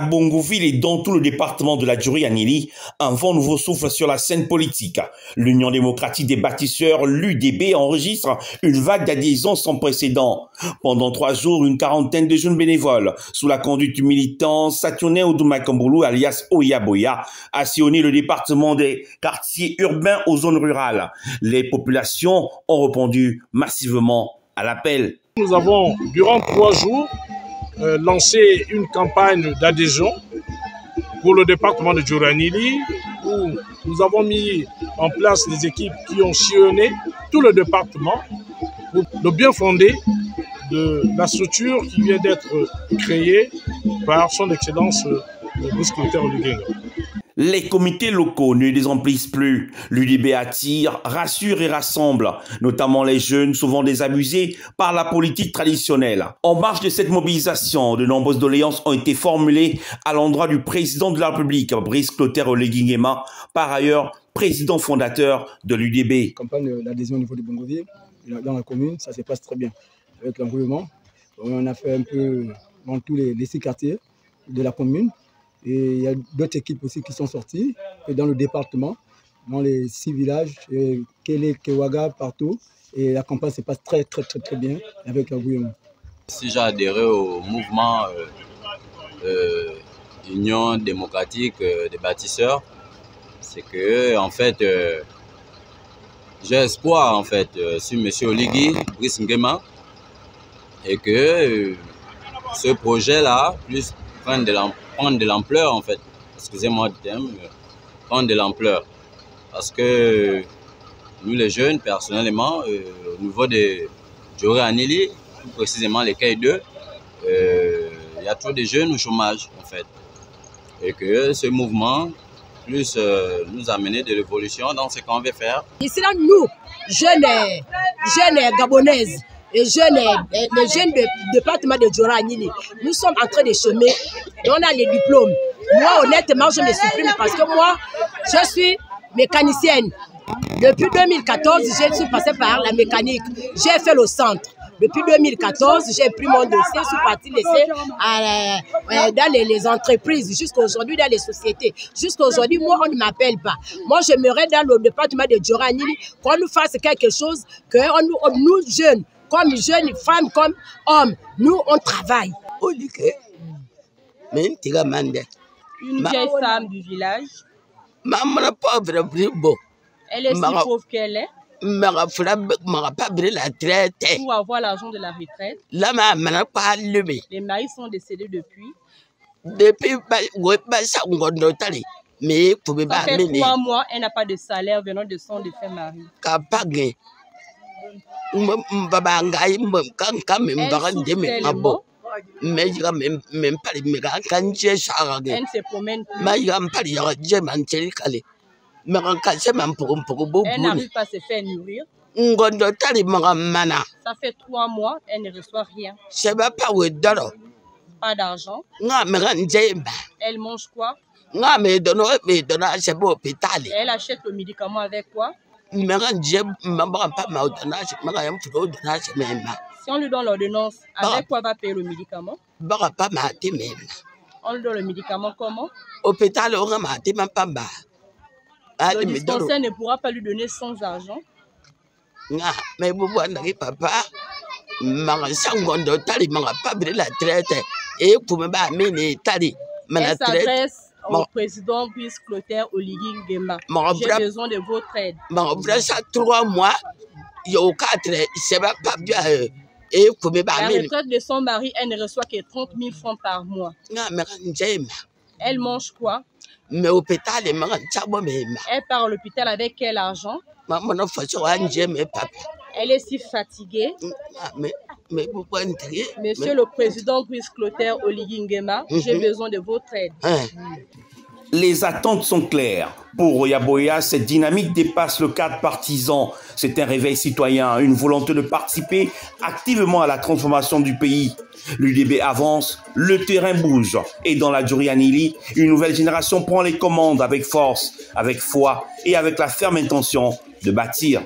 Bongoville et dans tout le département de la Djuri-Anili, un vent nouveau souffle sur la scène politique. L'Union démocratique des bâtisseurs, l'UDB, enregistre une vague d'adhésion sans précédent. Pendant 3 jours, une quarantaine de jeunes bénévoles, sous la conduite du militant Saturnin Oudoumakamboulou, alias Oyaboya, a sillonné le département des quartiers urbains aux zones rurales. Les populations ont répondu massivement à l'appel. Nous avons, durant 3 jours, lancé une campagne d'adhésion pour le département de Djuri-Anili où nous avons mis en place des équipes qui ont sillonné tout le département pour le bien fondé de la structure qui vient d'être créée par son excellence Brice Clotaire Oligui. Les comités locaux ne désemplissent plus. L'UDB attire, rassure et rassemble, notamment les jeunes souvent désabusés par la politique traditionnelle. En marge de cette mobilisation, de nombreuses doléances ont été formulées à l'endroit du président de la République, Brice Clotaire Oligui Nguema, par ailleurs président fondateur de l'UDB. La campagne d'adhésion au niveau de Bongoville, dans la commune, ça se passe très bien. Avec l'enroulement, on a fait un peu dans tous les 6 quartiers de la commune. Et il y a d'autres équipes aussi qui sont sorties et dans le département, dans les 6 villages, Kélé, Kewaga, partout. Et la campagne se passe très bien avec la gouvernement. Si j'ai adhéré au mouvement Union démocratique des bâtisseurs, c'est que en fait, j'ai espoir en fait sur M. Oligui, Brice Nguema, et que ce projet-là puisse prendre de l'ampleur en fait, excusez-moi du terme, prendre de l'ampleur. Parce que nous les jeunes, personnellement, au niveau de Djuri-Anili, plus précisément les Cailles 2, il y a trop de jeunes au chômage en fait. Et que ce mouvement puisse nous amener de l'évolution dans ce qu'on veut faire. Ici là, nous, jeunes gabonaises, les jeunes du département de Djuri-Anili, nous sommes en train de chômer et on a les diplômes. Moi, honnêtement, je me supprime parce que moi, je suis mécanicienne. Depuis 2014, je suis passée par la mécanique. J'ai fait le centre. Depuis 2014, j'ai pris mon dossier, je suis partie laisser dans les entreprises, jusqu'à aujourd'hui dans les sociétés. Jusqu'à aujourd'hui, moi, on ne m'appelle pas. Moi, j'aimerais dans le département de Djuri-Anili qu'on nous fasse quelque chose, que nous jeunes, comme jeunes femmes, comme hommes, nous, on travaille. Une vieille femme du village. Elle est si pauvre qu'elle est. Pour avoir l'argent de la retraite. Les maris sont décédés depuis. Ça fait 3 mois, elle n'a pas de salaire venant de son défunt mari. Elle ne se promène plus. Elle n'arrive pas à se faire nourrir. Ça fait 3 mois, elle ne reçoit rien. Pas d'argent. Elle mange quoi? Elle achète le médicament avec quoi? Si on lui donne l'ordonnance, avec quoi va payer le médicament? On lui donne le médicament comment? Le dispensaire ne pourra pas lui donner sans argent. Elle s'adresse au président Brice Clotaire Oligui Nguema. J'ai besoin de votre aide. La retraite de son mari, elle ne reçoit que 30 000 francs par mois. Elle mange quoi? Elle part à l'hôpital avec quel argent? Elle est si fatiguée. Monsieur le président Brice Clotaire Oligui Nguema, j'ai besoin de votre aide. Les attentes sont claires. Pour Oyaboya, cette dynamique dépasse le cadre partisan. C'est un réveil citoyen, une volonté de participer activement à la transformation du pays. L'UDB avance, le terrain bouge. Et dans la Djuri-Anili, une nouvelle génération prend les commandes avec force, avec foi et avec la ferme intention de bâtir.